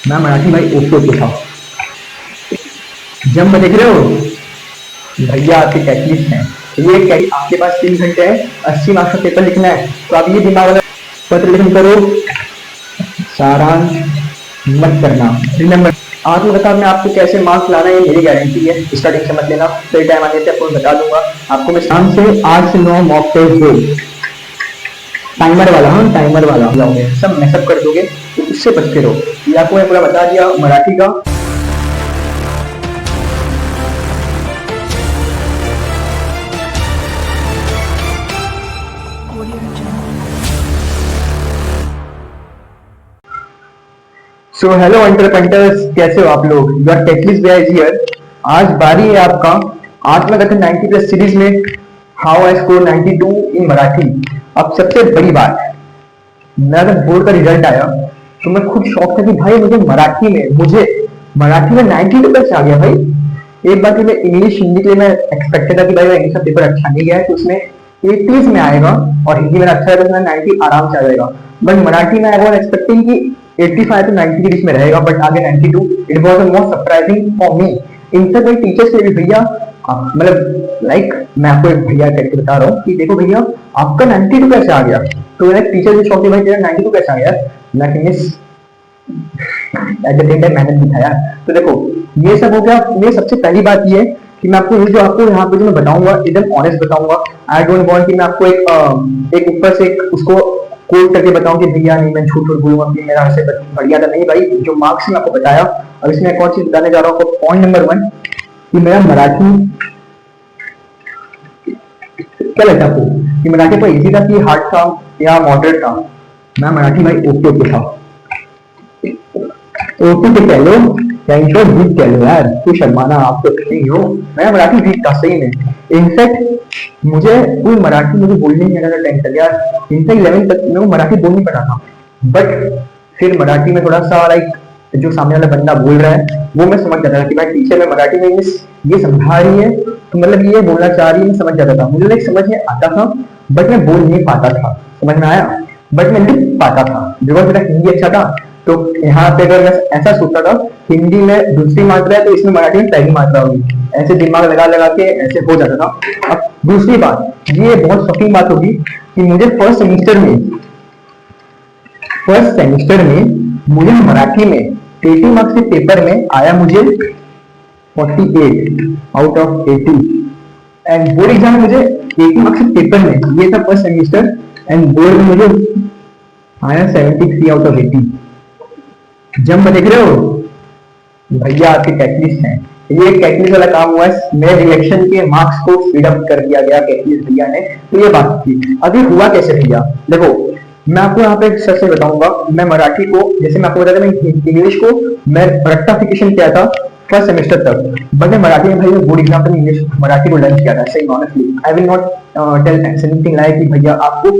मैं मराठी भाई okay okay था। जंप देख रहे हो भैया, आपकी टेक्निक है। ये क्या आपके पास 3 घंटे है, 80 मार्क्स का पेपर लिखना है, तो आप ये दिमाग वाला पत्र लेखन करो। सारांश मत करना, रिमेम्बर। आत्मकथा में आपको कैसे मार्क्स लाना है ये मेरी गारंटी है, इसका टेंशन मत लेना। सही टाइम आने से आपको बता दूंगा। आपको मैं शाम से 8 से 9 मॉक टेस्ट दो, टाइमर वाला। हाँ, टाइमर वाला जाओगे, सब मैसअप कर दोगे, तो उससे बचते रहो। ये आपको मैं पूरा बता दिया मराठी का। सो हेलो एंटरप्रेन्योर्स, कैसे हो आप लोग? Your techlist guys here. आज बारी है आपका आत्मकथन 90 प्लस सीरीज में how I score 92 in Marathi. अब सबसे बड़ी बात, मेरा जब बोर्ड का रिजल्ट आया तो मैं खुद शॉक था कि भाई मुझे मराठी में 92 प्लस आ गया भाई। एक बात, मैं इंग्लिश हिंदी के लिए मैं एक्सपेक्टेड था कि भाई इंग्लिश का पेपर अच्छा नहीं गया है तो उसमें 80s में आएगा, और हिंदी में अच्छा है तो उसमें 90 आराम से आ जाएगा। बट मराठी में आई वाज एक्सपेक्टिंग कि 85 to 90 के बीच में रहेगा, बट आगे 92। It was the most surprising for me. इनसे कोई टीचर्स से भी भैया, मतलब लाइक मैं आपको एक भैया करके बता रहा हूँ कि देखो भैया आपका 92 कैसे आ गया। तो मेरा टीचर भी शौक भाई तेरा 92 कैसे आ गया। मैं miss at the same time मेहनत भी था यार। तो देखो ये सब हो गया। ये सबसे पहली बात ये है कि मैं आपको ये जो आपको यहाँ पे जो मैं बताऊंगा एकदम ऑनेस्ट बताऊंगा। आई डोंट वांट कि मैं आपको एक ऊपर से एक उसको कोट करके बताऊं कि भैया नहीं मैं झूठ झूठ बोलूंगा कि मेरा ऐसे बढ़िया था। नहीं भाई, जो मार्क्स मैं आपको बताया। और इसमें एक और चीज बताने जा रहा हूँ आपको। पॉइंट नंबर 1 कि मेरा मराठी, क्या लगता है आपको कि मराठी पर इजी था कि हार्ड था या मॉडरेट था? मैं मराठी भाई ओके ओके था। ओके तो कह लो या इंश्योर वीक कह लो यार, तू शर्माना, आप तो नहीं हो। मैं मराठी वीक था सही में। इनफैक्ट मुझे कोई मराठी मुझे बोलने नहीं आता था 10th तक यार। इनफैक्ट 11th तक मैं मराठी बोल नहीं पाता था। बट फिर मराठी में थोड़ा सा लाइक जो सामने वाला बंदा बोल रहा है वो मैं समझ जाता था कि भाई टीचर में मराठी में ये समझा रही है तो मतलब ये बोलना चाह रही है, मैं समझ जाता था। मुझे लाइक समझ में आता था बट मैं बोल नहीं पाता था। समझ में आया? बट मैं लिख पाता था बिकॉज मेरा हिंदी अच्छा था। तो यहाँ पे अगर मैं ऐसा सोचता था हिंदी में दूसरी मात्रा है तो इसमें मराठी में पहली मात्रा होगी, ऐसे दिमाग लगा लगा के ऐसे हो जाता था। अब दूसरी बात, ये बहुत शॉकिंग बात होगी कि मुझे फर्स्ट सेमिस्टर में मुझे मराठी में 80 मार्क्स के पेपर में आया मुझे 48 out of 80। And board exam में मुझे 80 मार्क्स के पेपर में, ये था फर्स्ट सेमिस्टर, एंड बोर्ड में मुझे आया 73 आउट ऑफ 80। जंप देख रहे हो भैया, आपकी टेक्निक है। ये टेक्निक वाला काम हुआ है, मेरे रिएक्शन के मार्क्स को स्पीड अप कर दिया गया टेक्निक भैया ने। तो ये बात थी। अभी हुआ कैसे भैया, देखो मैं आपको यहाँ पे सच से बताऊंगा। मैं मराठी को, जैसे मैं आपको बताया मैं इंग्लिश को मैं रेक्टिफिकेशन किया था फर्स्ट सेमेस्टर तक, बट मैं मराठी में भाई बोर्ड एग्जाम तक इंग्लिश मराठी को लर्न किया था। सही honestly I will not tell anything like कि भैया आपको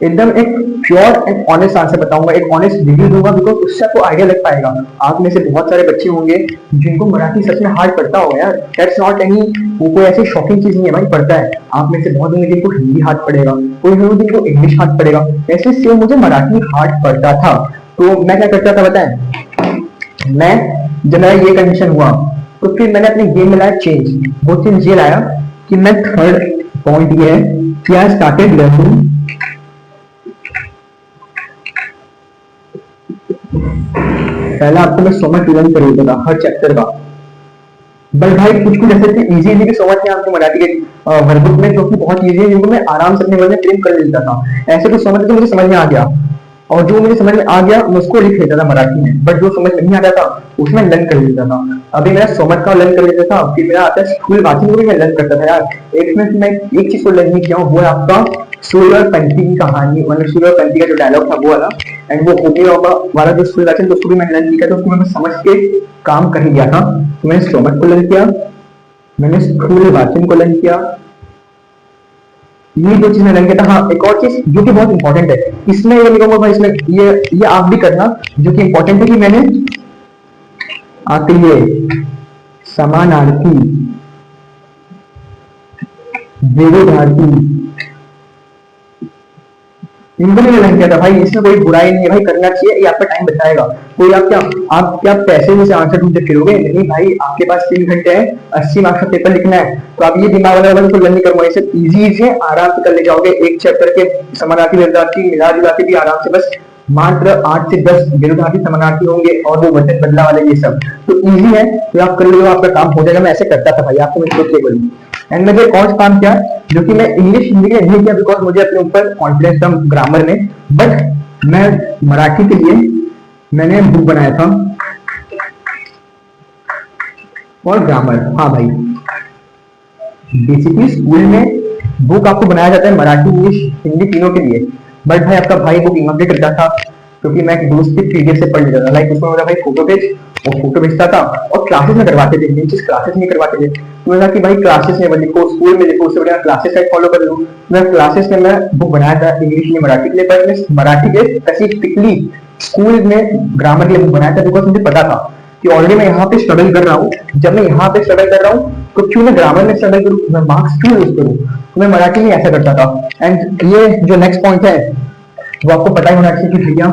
एकदम एक प्योर एंड ऑनेस्ट आंसर बताऊंगा, एक ऑनेस्ट रिव्यू दूंगा, बिकॉज उससे आपको आइडिया लग पाएगा। आप में से बहुत सारे बच्चे होंगे जिनको मराठी सच में हार्ड पड़ता होगा यार। दैट्स नॉट एनी, वो कोई ऐसी शॉकिंग चीज नहीं है भाई, पड़ता है। आप में से बहुत होंगे जिनको हिंदी हार्ड पड़ेगा, कोई होंगे जिनको इंग्लिश हार्ड पड़ेगा। ऐसे सेम मुझे मराठी हार्ड पड़ता था। तो मैं क्या करता था बताएं, मैं जब मेरा ये कंडीशन हुआ तो फिर मैंने अपने गेम में लाया चेंज। वो चेंज ये लाया कि मैं थर्ड पॉइंट ये है कि आई स्टार्टेड लर्निंग पहला आपको मैं so much लर्न कर देता था हर चैप्टर का। बट भाई कुछ कुछ ऐसे थे इजी इजी भी समझ में आपको मराठी के वर्कबुक में, जो कि बहुत इजी है, जिनको मैं आराम से अपने वर्ड में प्रिंट कर लेता था। ऐसे कुछ समझ तो मुझे समझ में आ गया, और जो मुझे समझ में आ गया मैं उसको लिख लेता था मराठी में। बट जो समझ में नहीं आता था उसमें लर्न कर लेता था। अभी मेरा समझ का लर्न कर लेता था, फिर मेरा आता है स्कूल वाचन को भी मैं लर्न करता था यार। एक मिनट मैं एक चीज को लर्न नहीं किया हूँ, वो है आपका सूर्य और पंथी की कहानी, मतलब सूर्य और पंथी का जो डायलॉग था वो वाला। एंड वो ओपी वाला जो स्कूल वाचन, तो उसको भी मैंने लर्न नहीं किया, तो उसको मैं समझ के काम कर लिया था। तो मैंने समझ को लर्न किया, मैंने स्थूल वाचन को लर्न किया, ये दो चीज मैं लर्न किया था। हाँ, एक और चीज जो कि बहुत इंपॉर्टेंट है, इसमें ये लिखूंगा भाई, इसमें ये आप भी करना, जो कि इंपॉर्टेंट है कि मैंने आत्मीय, समानार्थी, विरोधार्थी, इनको नहीं लर्न किया था भाई, इसमें कोई बुराई नहीं है भाई, करना चाहिए, ये आपका टाइम बचाएगा। कोई आप क्या पैसे में से आंसर ढूंढते फिरोगे? नहीं भाई, आपके पास 3 घंटे हैं, 80 मार्क्स का पेपर लिखना है, तो आप ये दिमाग वाला तो लर्न नहीं करूंगा, इसे इजी है, आराम से कर ले जाओगे। एक चैप्टर के समानार्थी विरोधार्थी मिला जुला के भी आराम से, बस मात्र 8 से 10 विरोधार्थी समानार्थी होंगे और वो वचन बदला वाले ये सब तो इजी है, तो आप कर लो, आपका काम हो जाएगा। मैं ऐसे करता था भाई, आपको मैं सोच के बोलूँ। एंड मैंने एक और काम किया जो कि मैं इंग्लिश हिंदी के नहीं किया बिकॉज मुझे अपने ऊपर कॉन्फिडेंस था ग्रामर में, बट मैं मराठी के लिए मैंने बुक बनाया था और ग्रामर। हाँ भाई, बेसिकली स्कूल में बुक आपको बनाया जाता है मराठी इंग्लिश हिंदी तीनों के लिए, बट भाई आपका भाई बुक इंग्लिश करता था क्योंकि मैं एक दोस्त की पीडीएफ से पढ़ लेता था, लाइक उसमें मेरा भाई फोटो भेज और फोटो भेजता था, और क्लासेस में करवाते थे, ये चीज क्लासेस में करवाते थे, तो मैंने कहा कि भाई क्लासेस में लिखो, स्कूल में लिखो, उससे बढ़िया क्लासेस का फॉलो कर लूँ। मैं क्लासेस में मैं बुक बनाया था इंग्लिश में मराठी के लिए, पर मैं मराठी के स्पेसिफिकली स्कूल में ग्रामर के लिए बुक बनाया था बिकॉज मुझे पता था कि ऑलरेडी मैं यहाँ पे स्ट्रगल कर रहा हूँ, जब मैं यहाँ पे स्ट्रगल कर रहा हूँ तो क्यों मैं ग्रामर में स्ट्रगल करूँ, मैं मार्क्स क्यों यूज करूँ, तो मैं मराठी में ऐसा करता था। एंड ये जो नेक्स्ट पॉइंट है वो आपको पता ही होना चाहिए कि भैया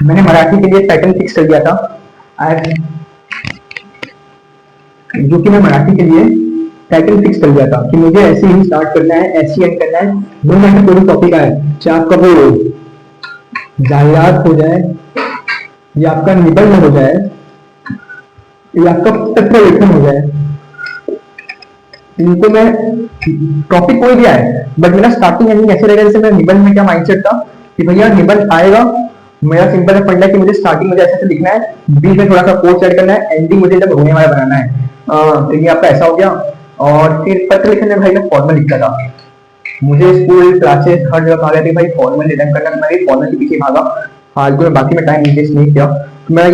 मैंने मराठी के लिए पैटर्न फिक्स कर दिया था, जो कि मैं मराठी के लिए पैटर्न फिक्स कर दिया था कि मुझे ऐसे ही स्टार्ट करना है, ऐसे ही एंड करना है, नो मैटर कोई टॉपिक आए, चाहे आपका वो जाहिरात हो जाए या आपका निबंध हो जाए या आपका पत्र लेखन हो जाए, इनको मैं टॉपिक कोई भी आए, बट मेरा स्टार्टिंग एंडिंग ऐसे रहेगा जैसे मेरा निबंध में क्या माइंडसेट था कि भैया निबंध आएगा, मेरा सिंपल है फंडा कि मुझे स्टार्टिंग मुझे ऐसे लिखना है, बीच में थोड़ा सा कोट्स ऐड करना है, एंडिंग मुझे जब होने वाला बनाना है। तो ये आपका ऐसा हो गया। और फिर पत्र लिखने में भाई मैं फॉर्मल लिखता था, मुझे स्कूल क्लासेस हर जगह कहा गया कि भाई फॉर्मल रिटर्न करना, मैं भी फॉर्मल के पीछे भागा, फालतू में बाकी में टाइम इन्वेस्ट नहीं किया, तो मेरा ये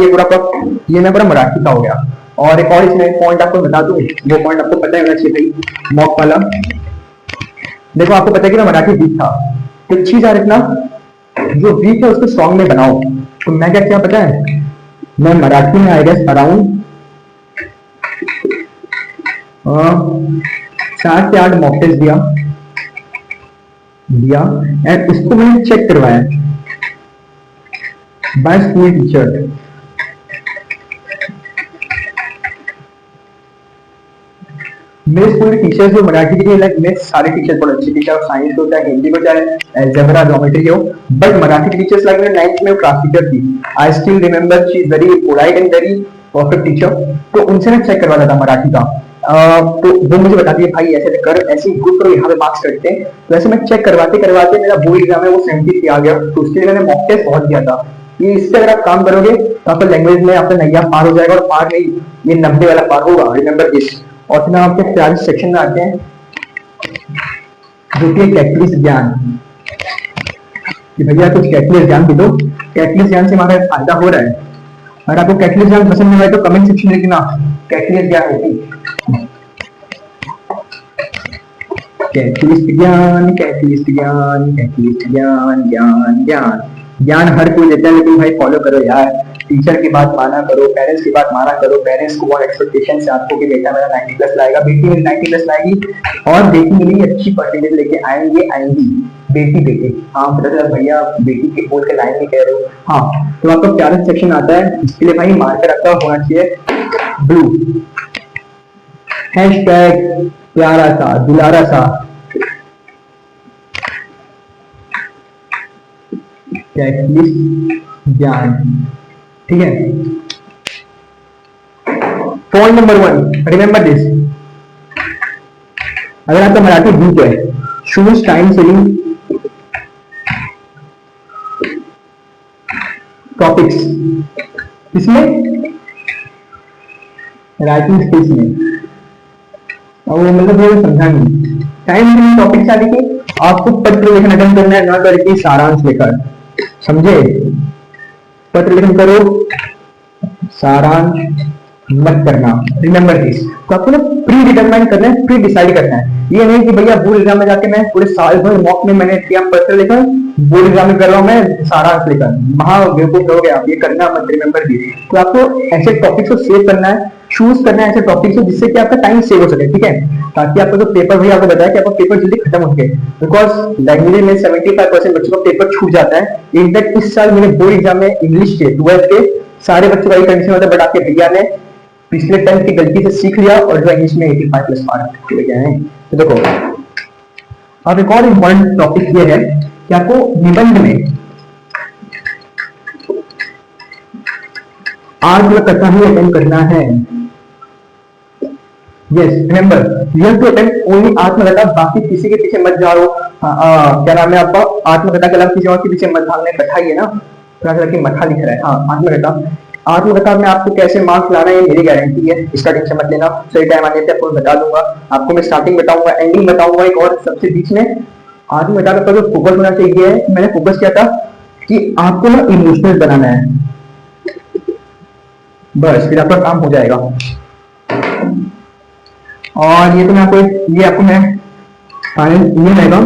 मैं पूरा मराठी का हो गया। और एक और इसमें पॉइंट आपको बता दूं, वो पॉइंट आपको पता होना चाहिए भाई, मॉक वाला। देखो आपको पता है कि मैं मराठी वीक था, तो चीज यार इतना जो वीक है उसको स्ट्रॉन्ग में बनाओ, तो मैं क्या किया पता है, मैं मराठी में आई गेस अराउंड 7 से 8 मॉक टेस्ट दिया एंड उसको मैंने चेक करवाया बाय स्कूल टीचर। मेरे स्कूल के टीचर्स जो मराठी के लिए लाइक मेरे सारे टीचर बहुत अच्छे टीचर, साइंस को चाहे हिंदी को चाहे अलजेब्रा ज्योमेट्री हो, बट मराठी की टीचर्स लाइक मेरे 9th में क्लास टीचर थी, I still remember she is very polite and very perfect teacher, तो उनसे मैं चेक करवाता था मराठी का। तो वो मुझे बताती है भाई ऐसे कर, ऐसे ग्रुप करो, यहाँ पे मार्क्स करते हैं, तो ऐसे मैं चेक करवाते करवाते मेरा बोर्ड एग्जाम है वो 70 आ गया, तो उसके लिए मैंने मॉक टेस्ट बहुत दिया था। ये इससे अगर आप काम करोगे तो आपका लैंग्वेज में आपका नैया पार हो जाएगा, और पार नहीं ये 90 वाला पार होगा, रिमेंबर दिस। और फिर आपके 40 सेक्शन में आते हैं जो कि कैटलिस्ट ज्ञान, कि भैया कुछ कैटलिस्ट ज्ञान दे दो, कैटलिस्ट ज्ञान से हमारा फायदा हो रहा है। अगर आपको कैटलिस्ट ज्ञान पसंद नहीं आए तो कमेंट सेक्शन में लिखना कैटलिस्ट ज्ञान होगी, कैटलिस्ट ज्ञान, कैटलिस्ट ज्ञान, कैटलिस्ट ज्ञान, ज्ञान ज्ञान ज्ञान हर कोई लेता है, लेकिन भाई फॉलो करो यार, टीचर की बात माना करो, पेरेंट्स की बात माना करो, पेरेंट्स को बहुत एक्सपेक्टेशन से आपको कि बेटा मेरा 90+ लाएगा, बेटी मेरी 90+ लाएगी, और बेटी मेरी अच्छी परसेंटेज लेके आएंगी बेटी। हाँ पता चला भैया बेटी के बोल के लाइन में कह रहे हो। हाँ तो आपका प्यारा सेक्शन आता है, इसके लिए भाई मार्कर आपका होना चाहिए ब्लू, हैशटैग प्यारा सा दुलारा सा ज्ञान, ठीक है। पॉइंट नंबर 1, रिमेंबर दिस, अगर आपका मराठी वीक है, चूज टाइम सेविंग टॉपिक्स, इसमें राइटिंग स्किल्स में, और वो मतलब वो समझा नहीं, टाइम सेविंग टॉपिक्स आदि के आपको पत्र लेखन अटेंड करना है, ना करके सारांश लेकर, समझे, पत्र लेखन करो, सारांश मत करना, रिमेंबर दिस। तो आपको ना प्री डिटरमाइन करना है, प्री डिसाइड करना है, ये नहीं कि भैया बोर्ड एग्जाम में जाके मैं पूरे साल भर मॉक में मैंने किया पत्र लेखन, बोर्ड एग्जाम में कर रहा हूं मैं महाबेवकूफ हो गया, ये करना मत, रिमेंबर दिस। तो आपको ऐसे टॉपिक्स को सेव करना है, चूज करना है ऐसे टॉपिक्स जिससे कि आपका टाइम सेव हो सके, ठीक है, ताकि आपका जो पेपर, भाई आपको बताया कि आपका पेपर जल्दी खत्म हो सके, बिकॉज लैंग्वेज में 75% बच्चों का पेपर छूट जाता है। इनफैक्ट इस साल मेरे बोर्ड एग्जाम में इंग्लिश के 12th के सारे बच्चों का कंडीशन होता है, बट आपके भैया ने पिछले 10th की गलती से सीख लिया और जो इंग्लिश में 85 प्लस मार्क लेके आए हैं। तो देखो, अब एक और इम्पोर्टेंट टॉपिक ये है कि आपको निबंध में आत्मकथा ही अटेंड करना है। Yes, remember you have to attend only Atmakatha, बाकी किसी के पीछे मत जाओ। क्या नाम है आपका, आत्मकथा के अलावा किसी और के पीछे मत भागने। कथा ही है ना, कि मथा लिख रहा है, हाँ आत्मकथा। आत्मकथा में आपको कैसे मार्क्स लाना है मेरी गारंटी है, इसका टेंशन मत लेना। सही टाइम आने से आपको बता दूंगा, आपको मैं स्टार्टिंग बताऊंगा, एंडिंग बताऊंगा, एक और सबसे बीच में। आत्मकथा का जो फोकस होना चाहिए, मैंने फोकस किया था कि आपको ना इमोशनल बनाना है, बस फिर आपका काम हो जाएगा। और ये तो मैं आपको, ये आपको मैं फाइनल ये रहेगा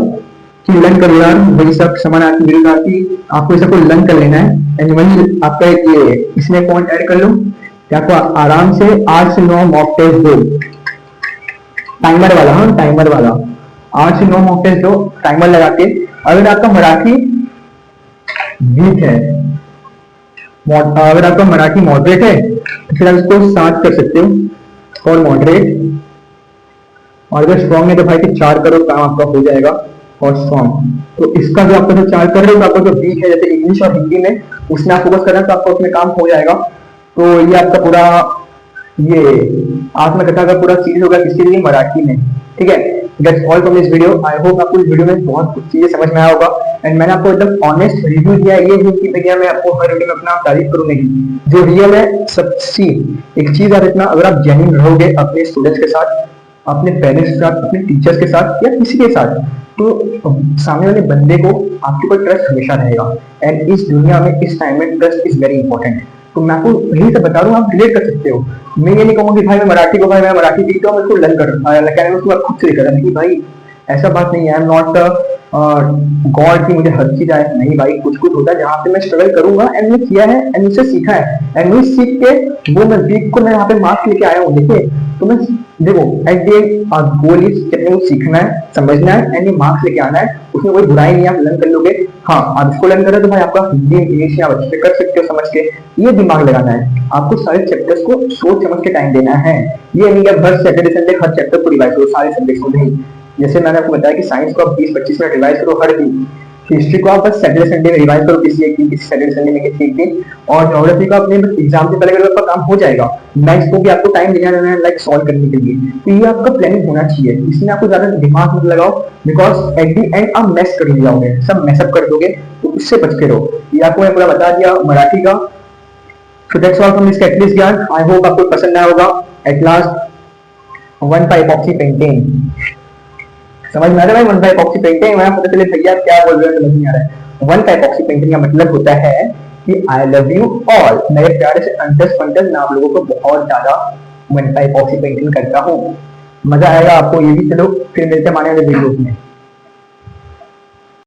कि लर्न करो यार, वही सब समानार्थी विरुद्धार्थी आपको सबको लर्न कर लेना है। एंड वही आपका ये इसमें पॉइंट ऐड कर लो कि आपको आराम से 8 से 9 मॉक टेस्ट दो, टाइमर वाला, हाँ टाइमर वाला, 8 से 9 मॉक टेस्ट दो टाइमर लगा के। अगर आपका मराठी वीक है, अगर आपका मराठी मॉडरेट है तो फिर आप इसको 7 कर सकते हो फॉर मॉडरेट, और अगर स्ट्रॉन्ग है तो भाई फिर 4 करो, काम आपका हो जाएगा और स्ट्रॉन्ग। तो इसका जो आपका जो 4 कर रहे हो, तो आपका जो वीक है जैसे इंग्लिश और हिंदी में, उसमें आप फोकस करना तो आपका उसमें काम हो जाएगा। तो ये आपका पूरा ये आत्मकथा का पूरा सीरीज होगा, किसके लिए, मराठी में, ठीक है। That's all from this video. I hope आपको इस वीडियो में बहुत कुछ चीजें समझ में आया होगा। एंड मैंने आपको एकदम ऑनेस्ट रिव्यू दिया है, ये नहीं कि भैया मैं आपको हर वीडियो में अपना तारीफ करूं, नहीं, जो रियल है सब सी। एक चीज याद रखना, अगर आप जेन्युइन रहोगे अपने स्टूडेंट्स के साथ, अपने पेरेंट्स के साथ, अपने टीचर्स के साथ या किसी के साथ, तो सामने वाले बंदे को आपके ऊपर ट्रस्ट हमेशा रहेगा। एंड इस दुनिया में इस टाइम में ट्रस्ट इज वेरी इंपॉर्टेंट। तो मैं आपको यही सब बता रहा हूँ, आप रिलेट कर सकते हो। मैं ये नहीं कहूँगा कि भाई मैं मराठी को, भाई मैं मराठी सीखता हूँ, मैं इसको लर्न कर उसको खुद से लिखा नहीं भाई, ऐसा बात नहीं है। आई एम नॉट गॉड की मुझे हर चीज आए, नहीं भाई, कुछ कुछ होता है जहाँ पे मैं स्ट्रगल करूंगा, एंड मैं किया है एंड मुझसे सीखा है, एंड मुझे सीख के वो मैं वीक को मैं यहाँ पे मार्क्स लेके आया हूँ। देखिए, तो मैं देखो एट द गोल इज कि वो सीखना है, समझना है एंड ये मार्क्स लेके आना है, उसमें कोई बुराई नहीं है, आप लर्न कर लोगे। हाँ, आप इसको लर्न करें तो भाई आपका हिंदी इंग्लिश आप अच्छे से कर सकते हो समझ के। ये दिमाग लगाना है, आपको सारे चैप्टर्स को सोच समझ के टाइम देना है। ये नहीं कि हर सैटरडे संडे हर चैप्टर को रिवाइज करो, सारे सब्जेक्ट्स को नहीं। जैसे मैंने आपको बताया कि साइंस को आप 20-25 मिनट रिवाइज करो हर दिन, हिस्ट्री को आप बस सैटरडे संडे में रिवाइज करो, किसी एक दिन, किसी सैटरडे संडे में किसी एक दिन, और ज्योग्राफी का अपने एग्जाम से पहले आपका काम हो जाएगा। मैथ्स को भी आपको टाइम देना रहना है लाइक सॉल्व करने के लिए। तो ये आपका प्लानिंग होना चाहिए, इसमें आपको ज्यादा दिमाग मत लगाओ, बिकॉज एट दी एंड आप मैस कर जाओगे, सब मैसअप कर दोगे, तो उससे बच के रहो। ये आपको मैं पूरा बता दिया मराठी का। So that's all from this catalyst ज्ञान। I hope आपको पसंद आया होगा। At last 1 epoxy painting समझ में आ रहा है भाई? 1 epoxy painting मैं पता चले भैया क्या बोल रहे हैं समझ नहीं आ रहा है। 1 epoxy painting का मतलब होता है कि I love you all, मेरे प्यारे से अंतस पंतस मैं आप लोगों को बहुत ज्यादा 1 epoxy painting करता हूँ। मजा आएगा आपको ये भी। चलो फिर मिलते हैं हमारे अगले वीडियो में।